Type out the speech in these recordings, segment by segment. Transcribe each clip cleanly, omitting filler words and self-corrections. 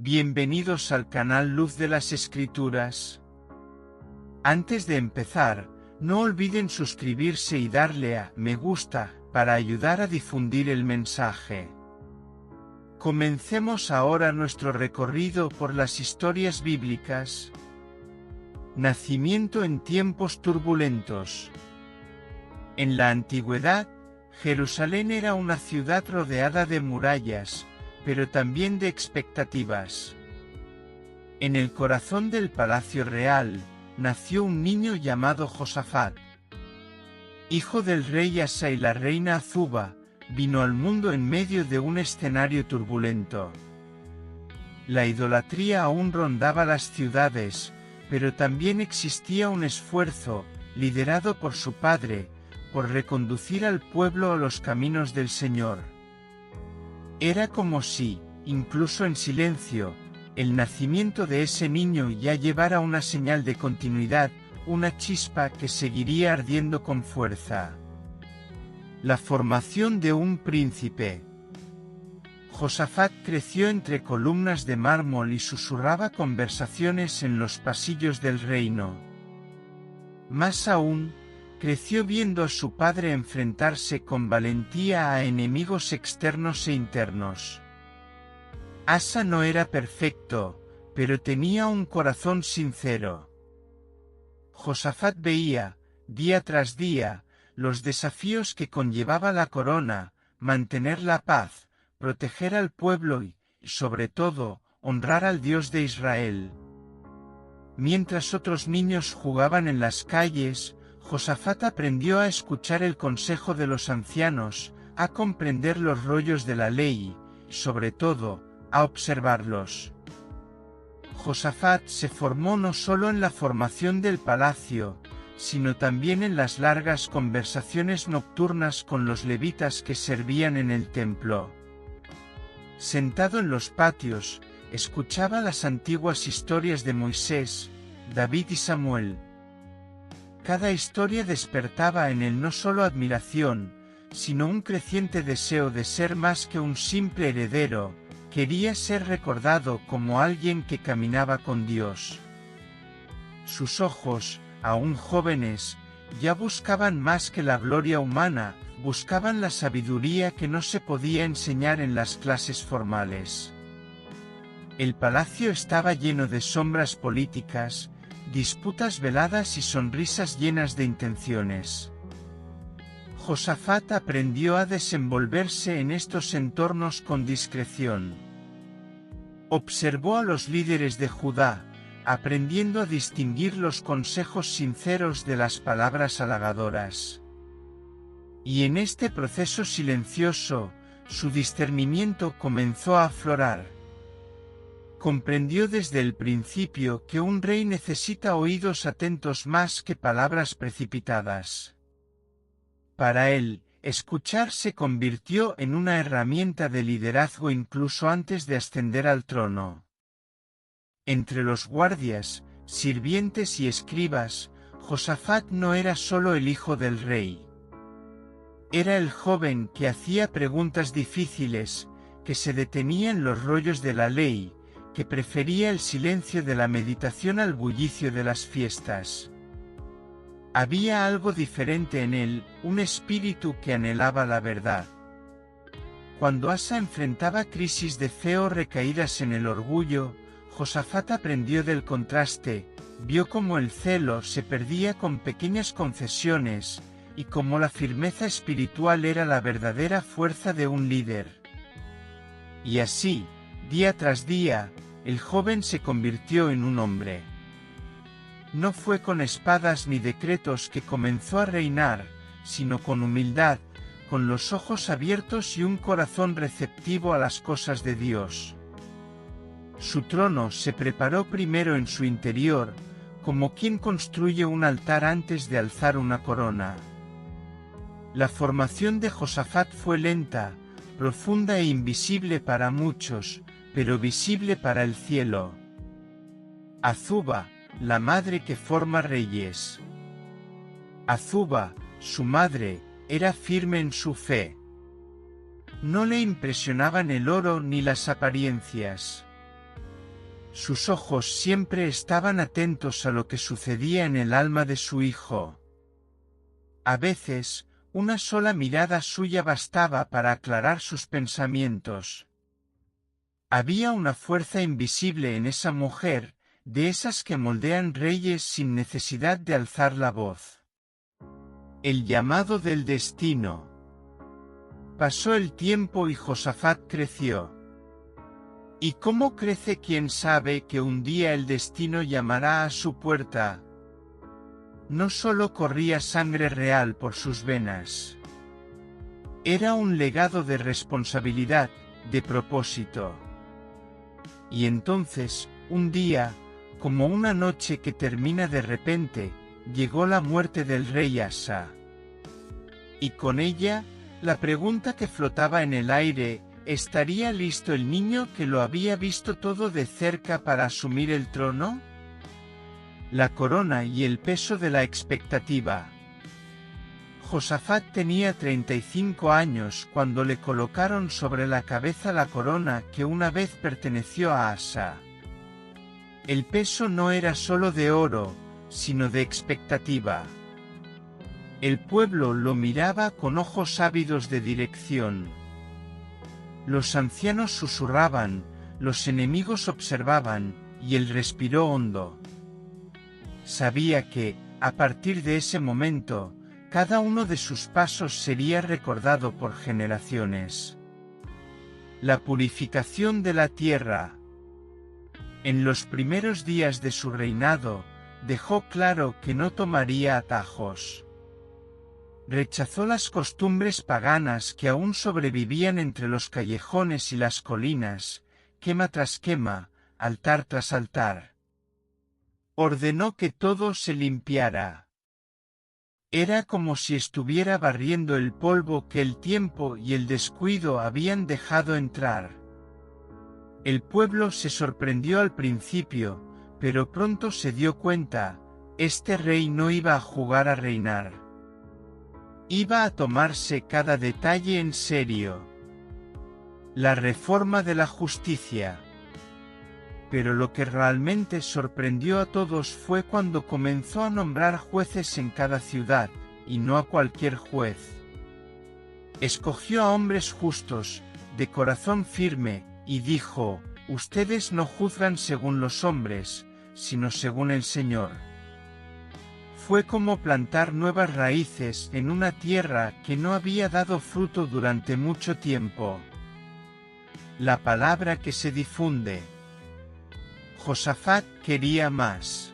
Bienvenidos al canal Luz de las Escrituras. Antes de empezar, no olviden suscribirse y darle a me gusta para ayudar a difundir el mensaje. Comencemos ahora nuestro recorrido por las historias bíblicas. Nacimiento en tiempos turbulentos. En la antigüedad, Jerusalén era una ciudad rodeada de murallas, pero también de expectativas. En el corazón del palacio real, nació un niño llamado Josafat. Hijo del rey Asa y la reina Azuba, vino al mundo en medio de un escenario turbulento. La idolatría aún rondaba las ciudades, pero también existía un esfuerzo, liderado por su padre, por reconducir al pueblo a los caminos del Señor. Era como si, incluso en silencio, el nacimiento de ese niño ya llevara una señal de continuidad, una chispa que seguiría ardiendo con fuerza. La formación de un príncipe. Josafat creció entre columnas de mármol y susurraba conversaciones en los pasillos del reino. Más aún, creció viendo a su padre enfrentarse con valentía a enemigos externos e internos. Asa no era perfecto, pero tenía un corazón sincero. Josafat veía, día tras día, los desafíos que conllevaba la corona, mantener la paz, proteger al pueblo y, sobre todo, honrar al Dios de Israel. Mientras otros niños jugaban en las calles, Josafat aprendió a escuchar el consejo de los ancianos, a comprender los rollos de la ley y, sobre todo, a observarlos. Josafat se formó no solo en la formación del palacio, sino también en las largas conversaciones nocturnas con los levitas que servían en el templo. Sentado en los patios, escuchaba las antiguas historias de Moisés, David y Samuel. Cada historia despertaba en él no solo admiración, sino un creciente deseo de ser más que un simple heredero. Quería ser recordado como alguien que caminaba con Dios. Sus ojos, aún jóvenes, ya buscaban más que la gloria humana, buscaban la sabiduría que no se podía enseñar en las clases formales. El palacio estaba lleno de sombras políticas, disputas veladas y sonrisas llenas de intenciones. Josafat aprendió a desenvolverse en estos entornos con discreción. Observó a los líderes de Judá, aprendiendo a distinguir los consejos sinceros de las palabras halagadoras. Y en este proceso silencioso, su discernimiento comenzó a aflorar. Comprendió desde el principio que un rey necesita oídos atentos más que palabras precipitadas. Para él, escuchar se convirtió en una herramienta de liderazgo incluso antes de ascender al trono. Entre los guardias, sirvientes y escribas, Josafat no era solo el hijo del rey. Era el joven que hacía preguntas difíciles, que se detenía en los rollos de la ley, que prefería el silencio de la meditación al bullicio de las fiestas. Había algo diferente en él, un espíritu que anhelaba la verdad. Cuando Asa enfrentaba crisis de fe o recaídas en el orgullo, Josafat aprendió del contraste, vio cómo el celo se perdía con pequeñas concesiones, y cómo la firmeza espiritual era la verdadera fuerza de un líder. Y así, día tras día, el joven se convirtió en un hombre. No fue con espadas ni decretos que comenzó a reinar, sino con humildad, con los ojos abiertos y un corazón receptivo a las cosas de Dios. Su trono se preparó primero en su interior, como quien construye un altar antes de alzar una corona. La formación de Josafat fue lenta, profunda e invisible para muchos, pero visible para el cielo. Azuba, la madre que forma reyes. Azuba, su madre, era firme en su fe. No le impresionaban el oro ni las apariencias. Sus ojos siempre estaban atentos a lo que sucedía en el alma de su hijo. A veces, una sola mirada suya bastaba para aclarar sus pensamientos. Había una fuerza invisible en esa mujer, de esas que moldean reyes sin necesidad de alzar la voz. El llamado del destino. Pasó el tiempo y Josafat creció. ¿Y cómo crece quien sabe que un día el destino llamará a su puerta? No solo corría sangre real por sus venas. Era un legado de responsabilidad, de propósito. Y entonces, un día, como una noche que termina de repente, llegó la muerte del rey Asa. Y con ella, la pregunta que flotaba en el aire: ¿estaría listo el niño que lo había visto todo de cerca para asumir el trono? La corona y el peso de la expectativa. Josafat tenía 35 años cuando le colocaron sobre la cabeza la corona que una vez perteneció a Asa. El peso no era solo de oro, sino de expectativa. El pueblo lo miraba con ojos ávidos de dirección. Los ancianos susurraban, los enemigos observaban, y él respiró hondo. Sabía que, a partir de ese momento, cada uno de sus pasos sería recordado por generaciones. La purificación de la tierra. En los primeros días de su reinado, dejó claro que no tomaría atajos. Rechazó las costumbres paganas que aún sobrevivían entre los callejones y las colinas, quema tras quema, altar tras altar. Ordenó que todo se limpiara. Era como si estuviera barriendo el polvo que el tiempo y el descuido habían dejado entrar. El pueblo se sorprendió al principio, pero pronto se dio cuenta: este rey no iba a jugar a reinar. Iba a tomarse cada detalle en serio. La reforma de la justicia. Pero lo que realmente sorprendió a todos fue cuando comenzó a nombrar jueces en cada ciudad, y no a cualquier juez. Escogió a hombres justos, de corazón firme, y dijo: ustedes no juzgan según los hombres, sino según el Señor. Fue como plantar nuevas raíces en una tierra que no había dado fruto durante mucho tiempo. La palabra que se difunde. Josafat quería más.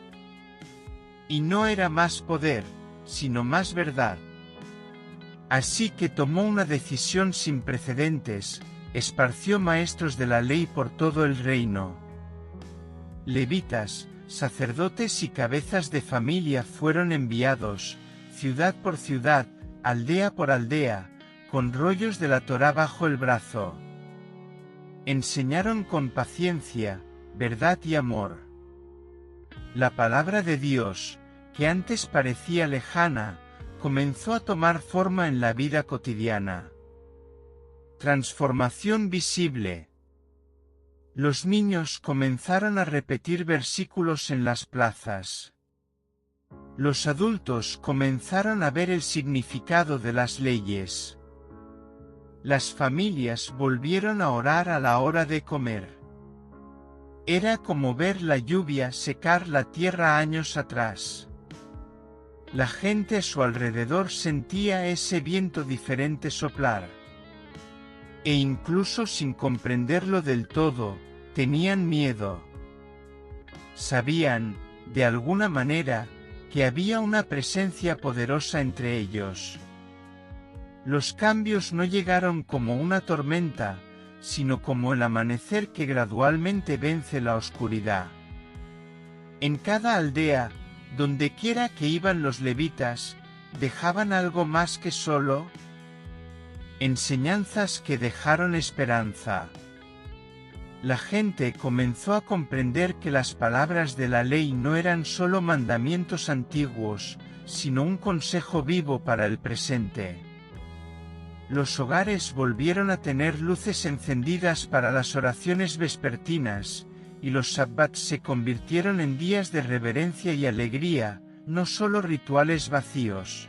Y no era más poder, sino más verdad. Así que tomó una decisión sin precedentes: esparció maestros de la ley por todo el reino. Levitas, sacerdotes y cabezas de familia fueron enviados, ciudad por ciudad, aldea por aldea, con rollos de la Torá bajo el brazo. Enseñaron con paciencia, verdad y amor. La palabra de Dios, que antes parecía lejana, comenzó a tomar forma en la vida cotidiana. Transformación visible. Los niños comenzaron a repetir versículos en las plazas. Los adultos comenzaron a ver el significado de las leyes. Las familias volvieron a orar a la hora de comer. Era como ver la lluvia secar la tierra años atrás. La gente a su alrededor sentía ese viento diferente soplar. E incluso sin comprenderlo del todo, tenían miedo. Sabían, de alguna manera, que había una presencia poderosa entre ellos. Los cambios no llegaron como una tormenta, sino como el amanecer que gradualmente vence la oscuridad. En cada aldea, dondequiera que iban los levitas, dejaban algo más que solo enseñanzas que dejaron esperanza. La gente comenzó a comprender que las palabras de la ley no eran solo mandamientos antiguos, sino un consejo vivo para el presente. Los hogares volvieron a tener luces encendidas para las oraciones vespertinas, y los sabbats se convirtieron en días de reverencia y alegría, no solo rituales vacíos.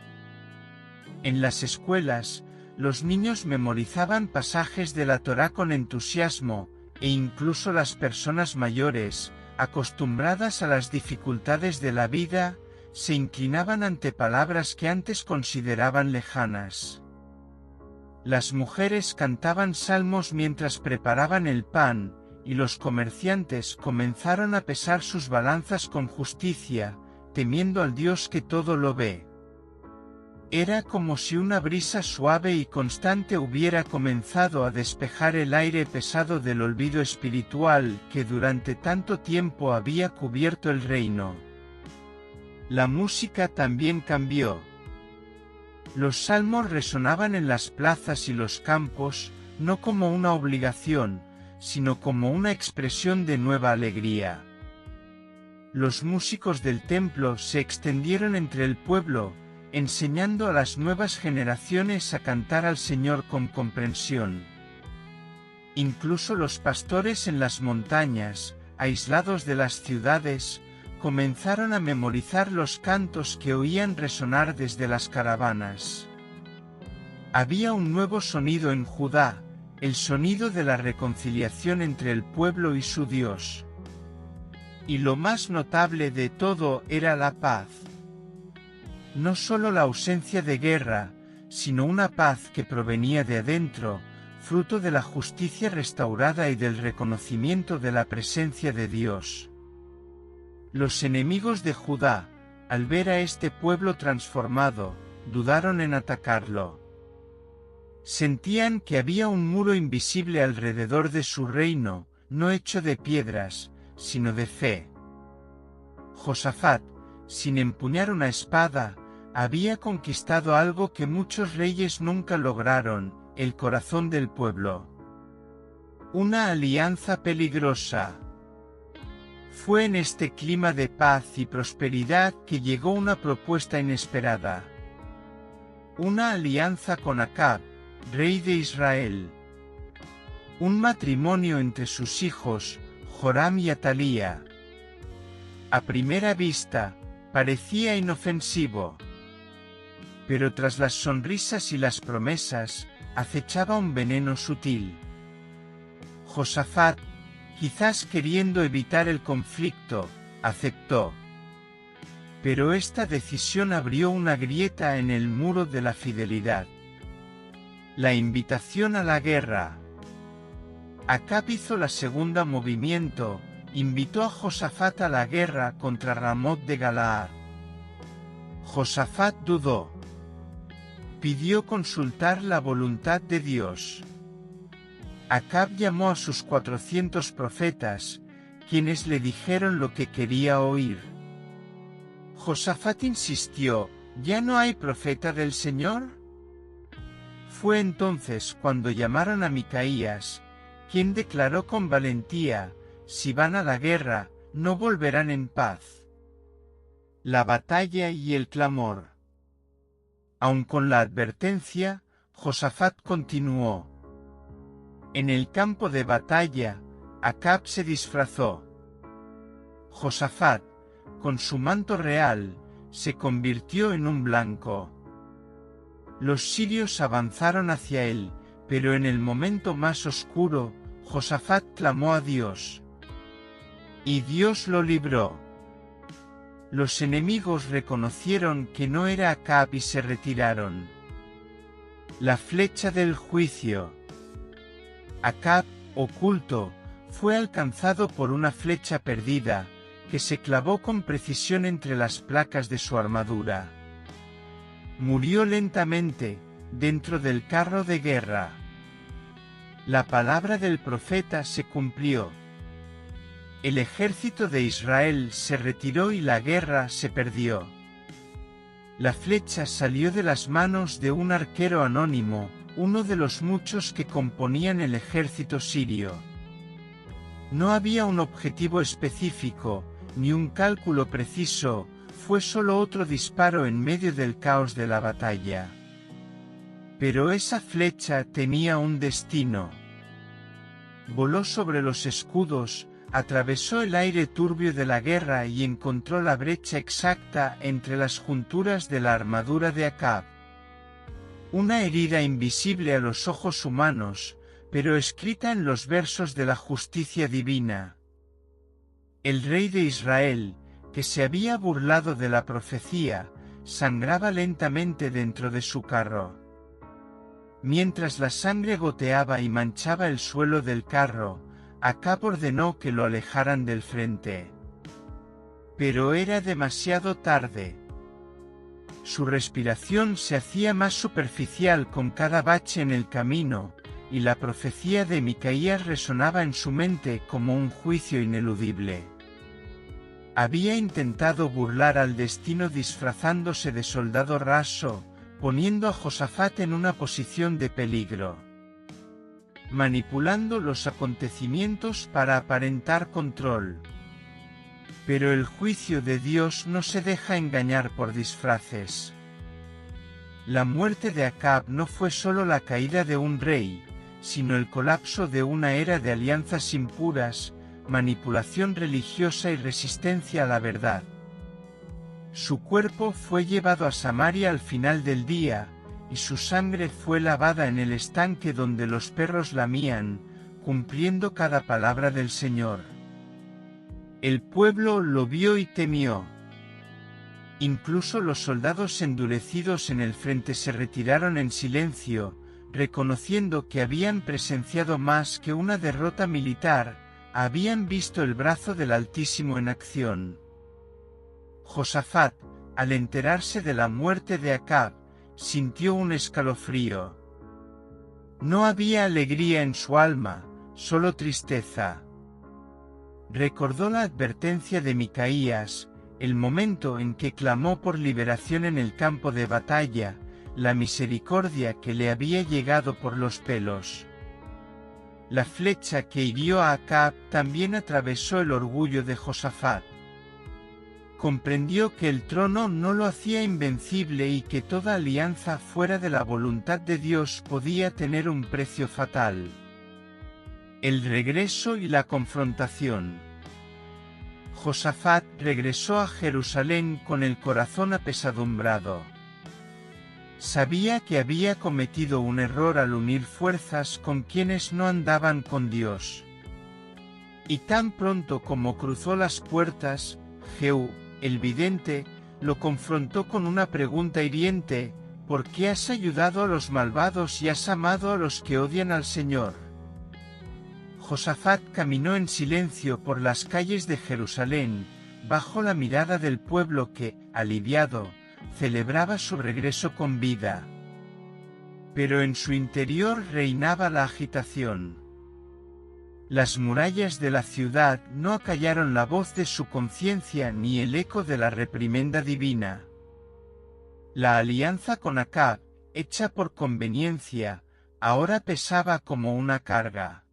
En las escuelas, los niños memorizaban pasajes de la Torá con entusiasmo, e incluso las personas mayores, acostumbradas a las dificultades de la vida, se inclinaban ante palabras que antes consideraban lejanas. Las mujeres cantaban salmos mientras preparaban el pan, y los comerciantes comenzaron a pesar sus balanzas con justicia, temiendo al Dios que todo lo ve. Era como si una brisa suave y constante hubiera comenzado a despejar el aire pesado del olvido espiritual que durante tanto tiempo había cubierto el reino. La música también cambió. Los salmos resonaban en las plazas y los campos, no como una obligación, sino como una expresión de nueva alegría. Los músicos del templo se extendieron entre el pueblo, enseñando a las nuevas generaciones a cantar al Señor con comprensión. Incluso los pastores en las montañas, aislados de las ciudades, comenzaron a memorizar los cantos que oían resonar desde las caravanas. Había un nuevo sonido en Judá, el sonido de la reconciliación entre el pueblo y su Dios. Y lo más notable de todo era la paz. No solo la ausencia de guerra, sino una paz que provenía de adentro, fruto de la justicia restaurada y del reconocimiento de la presencia de Dios. Los enemigos de Judá, al ver a este pueblo transformado, dudaron en atacarlo. Sentían que había un muro invisible alrededor de su reino, no hecho de piedras, sino de fe. Josafat, sin empuñar una espada, había conquistado algo que muchos reyes nunca lograron, el corazón del pueblo. Una alianza peligrosa. Fue en este clima de paz y prosperidad que llegó una propuesta inesperada. Una alianza con Acab, rey de Israel. Un matrimonio entre sus hijos, Joram y Atalía. A primera vista, parecía inofensivo. Pero tras las sonrisas y las promesas, acechaba un veneno sutil. Josafat, quizás queriendo evitar el conflicto, aceptó. Pero esta decisión abrió una grieta en el muro de la fidelidad. La invitación a la guerra. Acab hizo la segunda movimiento, invitó a Josafat a la guerra contra Ramot de Galaad. Josafat dudó. Pidió consultar la voluntad de Dios. Acab llamó a sus 400 profetas, quienes le dijeron lo que quería oír. Josafat insistió, ¿ya no hay profeta del Señor? Fue entonces cuando llamaron a Micaías, quien declaró con valentía, si van a la guerra, no volverán en paz. La batalla y el clamor. Aun con la advertencia, Josafat continuó. En el campo de batalla, Acab se disfrazó. Josafat, con su manto real, se convirtió en un blanco. Los sirios avanzaron hacia él, pero en el momento más oscuro, Josafat clamó a Dios. Y Dios lo libró. Los enemigos reconocieron que no era Acab y se retiraron. La flecha del juicio. Acab, oculto, fue alcanzado por una flecha perdida, que se clavó con precisión entre las placas de su armadura. Murió lentamente, dentro del carro de guerra. La palabra del profeta se cumplió. El ejército de Israel se retiró y la guerra se perdió. La flecha salió de las manos de un arquero anónimo, uno de los muchos que componían el ejército sirio. No había un objetivo específico, ni un cálculo preciso, fue solo otro disparo en medio del caos de la batalla. Pero esa flecha tenía un destino. Voló sobre los escudos, atravesó el aire turbio de la guerra y encontró la brecha exacta entre las junturas de la armadura de Acab. Una herida invisible a los ojos humanos, pero escrita en los versos de la justicia divina. El rey de Israel, que se había burlado de la profecía, sangraba lentamente dentro de su carro. Mientras la sangre goteaba y manchaba el suelo del carro, Acab ordenó que lo alejaran del frente. Pero era demasiado tarde. Su respiración se hacía más superficial con cada bache en el camino, y la profecía de Micaías resonaba en su mente como un juicio ineludible. Había intentado burlar al destino disfrazándose de soldado raso, poniendo a Josafat en una posición de peligro. Manipulando los acontecimientos para aparentar control. Pero el juicio de Dios no se deja engañar por disfraces. La muerte de Acab no fue solo la caída de un rey, sino el colapso de una era de alianzas impuras, manipulación religiosa y resistencia a la verdad. Su cuerpo fue llevado a Samaria al final del día, y su sangre fue lavada en el estanque donde los perros lamían, cumpliendo cada palabra del Señor. El pueblo lo vio y temió. Incluso los soldados endurecidos en el frente se retiraron en silencio, reconociendo que habían presenciado más que una derrota militar, habían visto el brazo del Altísimo en acción. Josafat, al enterarse de la muerte de Acab, sintió un escalofrío. No había alegría en su alma, solo tristeza. Recordó la advertencia de Micaías, el momento en que clamó por liberación en el campo de batalla, la misericordia que le había llegado por los pelos. La flecha que hirió a Acab también atravesó el orgullo de Josafat. Comprendió que el trono no lo hacía invencible y que toda alianza fuera de la voluntad de Dios podía tener un precio fatal. El regreso y la confrontación. Josafat regresó a Jerusalén con el corazón apesadumbrado. Sabía que había cometido un error al unir fuerzas con quienes no andaban con Dios. Y tan pronto como cruzó las puertas, Jehú, el vidente, lo confrontó con una pregunta hiriente: ¿por qué has ayudado a los malvados y has amado a los que odian al Señor? Josafat caminó en silencio por las calles de Jerusalén, bajo la mirada del pueblo que, aliviado, celebraba su regreso con vida. Pero en su interior reinaba la agitación. Las murallas de la ciudad no acallaron la voz de su conciencia ni el eco de la reprimenda divina. La alianza con Acab, hecha por conveniencia, ahora pesaba como una carga.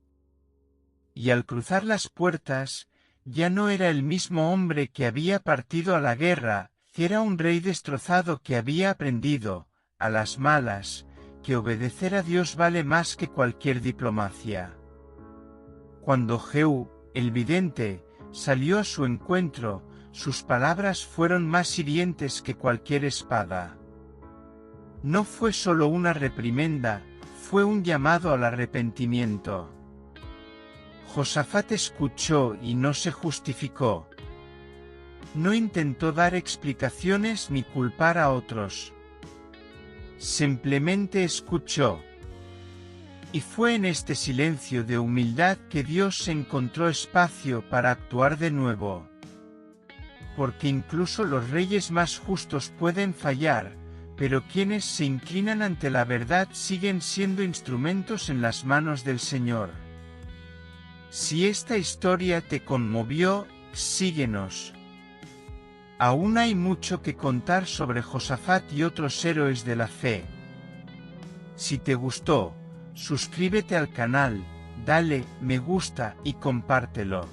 Y al cruzar las puertas, ya no era el mismo hombre que había partido a la guerra, era un rey destrozado que había aprendido, a las malas, que obedecer a Dios vale más que cualquier diplomacia. Cuando Jehú, el vidente, salió a su encuentro, sus palabras fueron más hirientes que cualquier espada. No fue solo una reprimenda, fue un llamado al arrepentimiento. Josafat escuchó y no se justificó. No intentó dar explicaciones ni culpar a otros. Simplemente escuchó. Y fue en este silencio de humildad que Dios encontró espacio para actuar de nuevo. Porque incluso los reyes más justos pueden fallar, pero quienes se inclinan ante la verdad siguen siendo instrumentos en las manos del Señor. Si esta historia te conmovió, síguenos. Aún hay mucho que contar sobre Josafat y otros héroes de la fe. Si te gustó, suscríbete al canal, dale me gusta y compártelo.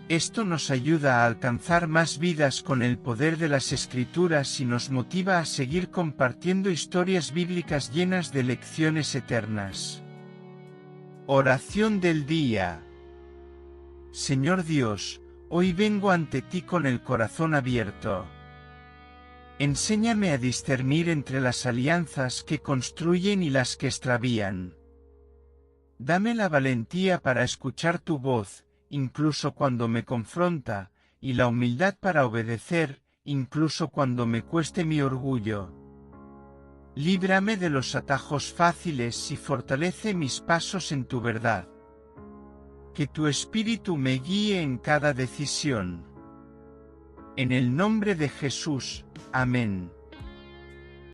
Esto nos ayuda a alcanzar más vidas con el poder de las Escrituras y nos motiva a seguir compartiendo historias bíblicas llenas de lecciones eternas. Oración del día. Señor Dios, hoy vengo ante ti con el corazón abierto. Enséñame a discernir entre las alianzas que construyen y las que extravían. Dame la valentía para escuchar tu voz, incluso cuando me confronta, y la humildad para obedecer, incluso cuando me cueste mi orgullo. Líbrame de los atajos fáciles y fortalece mis pasos en tu verdad. Que tu Espíritu me guíe en cada decisión. En el nombre de Jesús, amén.